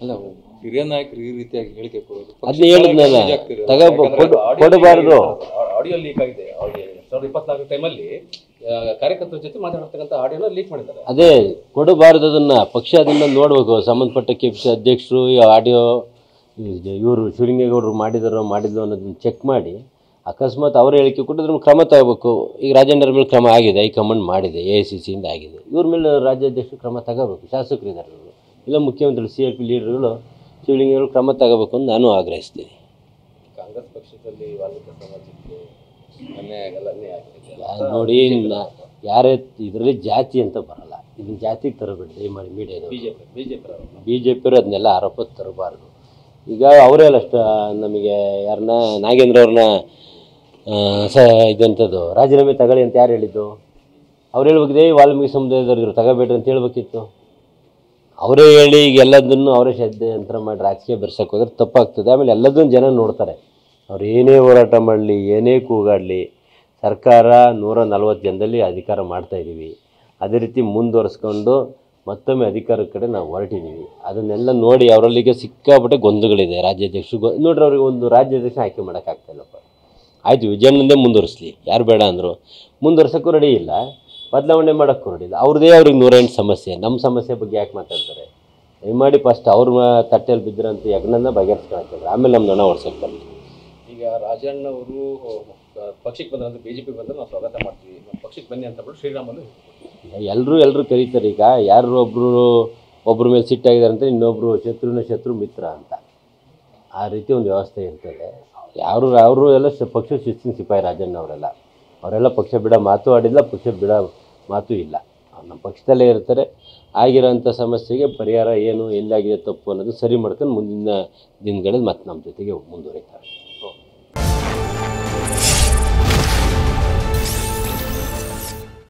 ಅಲ್ಲ ಹಿರಿಯ ನಾಯಕರು ಈ ರೀತಿಯಾಗಿ ಹೇಳಿಕೆ ಕೊಡೋದು ಅದನ್ನ ಹೇಳಿದ್ನಲ್ಲ, ಕೊಡಬಾರ್ದು. ಆಡಿಯೋ ಲೀಕ್ ಆಗಿದೆ. 2024 ಟೈಮಲ್ಲಿ ಕಾರ್ಯಕರ್ತರ ಜೊತೆ ಮಾತಾಡ್ತಕ್ಕಂಥ ಆಡಿಯೋನ ಲೀಕ್ ಮಾಡಿದ್ದಾರೆ. ಅದೇ ಕೊಡಬಾರ್ದು, ಅದನ್ನು ಪಕ್ಷ ಅದನ್ನು ನೋಡಬೇಕು. ಸಂಬಂಧಪಟ್ಟ KPC ಅಧ್ಯಕ್ಷರು ಈ ಆಡಿಯೋ ಇವರು ಶಿವಲಿಂಗೇಗೌಡರು ಮಾಡಿದಾರೋ ಮಾಡಿದ್ಲು ಅನ್ನೋದನ್ನ ಚೆಕ್ ಮಾಡಿ, ಅಕಸ್ಮಾತ್ ಅವರು ಹೇಳಿಕೆ ಕೊಟ್ಟಿದ್ರೆ ಕ್ರಮ ತಗೋಬೇಕು. ಈಗ ರಾಜೇಂದ್ರ ಮೇಲೆ ಕ್ರಮ ಆಗಿದೆ, ಹೈಕಮಾಂಡ್ ಮಾಡಿದೆ, AICCಯಿಂದ ಆಗಿದೆ. ಇವ್ರ ಮೇಲೆ ರಾಜ್ಯಾಧ್ಯಕ್ಷರು ಕ್ರಮ ತಗೋಬೇಕು. ಶಾಸಕರಿದ್ದಾರೆ, ಇಲ್ಲ ಮುಖ್ಯಮಂತ್ರಿ CRP ಲೀಡರ್ಗಳು ಶಿವಲಿಂಗೇಗೌಡರು ಕ್ರಮ ತಗೋಬೇಕು ಅಂತ ನಾನು ಆಗ್ರಹಿಸ್ತೀನಿ. ಕಾಂಗ್ರೆಸ್ ಪಕ್ಷದಲ್ಲಿ ವಾಲ್ಮೀಕಿ ಸಮಾಜಕ್ಕೆ ಅನ್ಯಾಯ ನೋಡಿ, ಯಾರೇ ಇದರಲ್ಲಿ ಜಾತಿ ಅಂತ ಬರಲ್ಲ, ಇದನ್ನ ಜಾತಿಗೆ ತರಬೇಡಿ ದಯಮಾಡಿ ಮೀಡಿಯಾದವರು. BJP ಅದನ್ನೆಲ್ಲ ಆರೋಪ ತರಬಾರ್ದು. ಈಗ ಅವರೇ ಅಷ್ಟ ನಮಗೆ ಯಾರನ್ನ ನಾಗೇಂದ್ರ ಅವ್ರನ್ನ ಇದಂಥದ್ದು ರಾಜೀನಾಮೆ ತಗೊಳ್ಳಿ ಅಂತ ಯಾರು ಹೇಳಿದ್ದು? ಅವ್ರು ಹೇಳ್ಬೇಕಿದೆ ವಾಲ್ಮೀಕಿ ಸಮುದಾಯದವ್ರು ತಗೋಬೇಡ್ರಿ ಅಂತ ಹೇಳ್ಬೇಕಿತ್ತು. ಅವರೇ ಹೇಳಿ ಈಗ ಎಲ್ಲದನ್ನು ಅವರೇ ಷಡ್ಯಂತ್ರ ಮಾಡಿ ರಾಜಕೀಯ ಬೆರ್ಸಕ್ಕೆ ಹೋದ್ರೆ ತಪ್ಪಾಗ್ತದೆ. ಆಮೇಲೆ ಎಲ್ಲದನ್ನು ಜನ ನೋಡ್ತಾರೆ. ಅವ್ರು ಏನೇ ಹೋರಾಟ ಮಾಡಲಿ, ಏನೇ ಕೂಗಾಡಲಿ, ಸರ್ಕಾರ 140 ಜನದಲ್ಲಿ ಅಧಿಕಾರ ಮಾಡ್ತಾಯಿದ್ದೀವಿ. ಅದೇ ರೀತಿ ಮುಂದುವರಿಸ್ಕೊಂಡು ಮತ್ತೊಮ್ಮೆ ಅಧಿಕಾರದ ಕಡೆ ನಾವು ಹೊರಟಿದ್ದೀವಿ. ಅದನ್ನೆಲ್ಲ ನೋಡಿ ಅವರಲ್ಲಿಗೆ ಸಿಕ್ಕಾಪಟ್ಟೆ ಗೊಂದಲಗಳಿದೆ. ರಾಜ್ಯಾಧ್ಯಕ್ಷರು ನೋಡ್ರಿ, ಅವ್ರಿಗೆ ಒಂದು ರಾಜ್ಯಾಧ್ಯಕ್ಷ ಆಯ್ಕೆ ಮಾಡೋಕ್ಕಾಗ್ತಾಯಿಲ್ಲಪ್ಪ. ಆಯಿತು, ವಿಜಯನಂದೇ ಮುಂದುವರಿಸಲಿ, ಯಾರು ಬೇಡ ಅಂದರು. ಮುಂದುವರ್ಸೋಕ್ಕೂ ರೆಡಿ ಇಲ್ಲ, ಬದಲಾವಣೆ ಮಾಡೋಕ್ಕೂ ರೆಡಿ ಇಲ್ಲ. ಅವ್ರದ್ದೇ ಅವ್ರಿಗೆ 108 ಸಮಸ್ಯೆ. ನಮ್ಮ ಸಮಸ್ಯೆ ಬಗ್ಗೆ ಯಾಕೆ ಮಾತಾಡ್ತಾರೆ? ದಯಮಾಡಿ ಫಸ್ಟ್ ಅವ್ರ ತಟ್ಟೆಯಲ್ಲಿ ಬಿದ್ದರಂತ ಯಜ್ಞನ ಬಗೆಹರಿಸ್ಕೊಳ್ತಾರೆ, ಆಮೇಲೆ ನಮ್ಮ ಹಣ ಓಡಿಸೋಕ್ಕೆ ಬರಲಿ. ಈಗ ರಾಜಣ್ಣ ಅವರು ಪಕ್ಷಕ್ಕೆ ಬಂದ್ರೆ BJP ಬಂದರೆ ನಾವು ಸ್ವಾಗತ ಮಾಡ್ತೀವಿ, ನಮ್ಮ ಪಕ್ಷಕ್ಕೆ ಬನ್ನಿ ಅಂತ ಬಿಟ್ಟು ಶ್ರೀರಾಮಲ್ಲಿ ಎಲ್ಲರೂ ಕರೀತಾರೆ. ಈಗ ಯಾರು ಒಬ್ಬರ ಮೇಲೆ ಸಿಟ್ಟಾಗಿದ್ದಾರೆ ಅಂತ ಇನ್ನೊಬ್ಬರು ಶತ್ರು ಮಿತ್ರ ಅಂತ, ಆ ರೀತಿ ಒಂದು ವ್ಯವಸ್ಥೆ ಇರ್ತದೆ. ಅವರು ಎಲ್ಲ ಪಕ್ಷ ಶಿಸ್ತಿನ ಸಿಪಾಯಿ ರಾಜಣ್ಣ ಅವರೆಲ್ಲ ಪಕ್ಷ ಬಿಡೋ ಮಾತು ಆಡಿಲ್ಲ, ಪಕ್ಷ ಬಿಡೋ ಮಾತು ಇಲ್ಲ. ನಮ್ಮ ಪಕ್ಷದಲ್ಲೇ ಇರ್ತಾರೆ. ಆಗಿರೋಂಥ ಸಮಸ್ಯೆಗೆ ಪರಿಹಾರ ಏನು, ಎಲ್ಲಾಗಿದೆ ತಪ್ಪು ಅನ್ನೋದು ಸರಿ ಮಾಡ್ಕೊಂಡು ಮುಂದಿನ ದಿನಗಳಲ್ಲಿ ಮತ್ತೆ ನಮ್ಮ ಜೊತೆಗೆ ಮುಂದುವರಿತಾರೆ.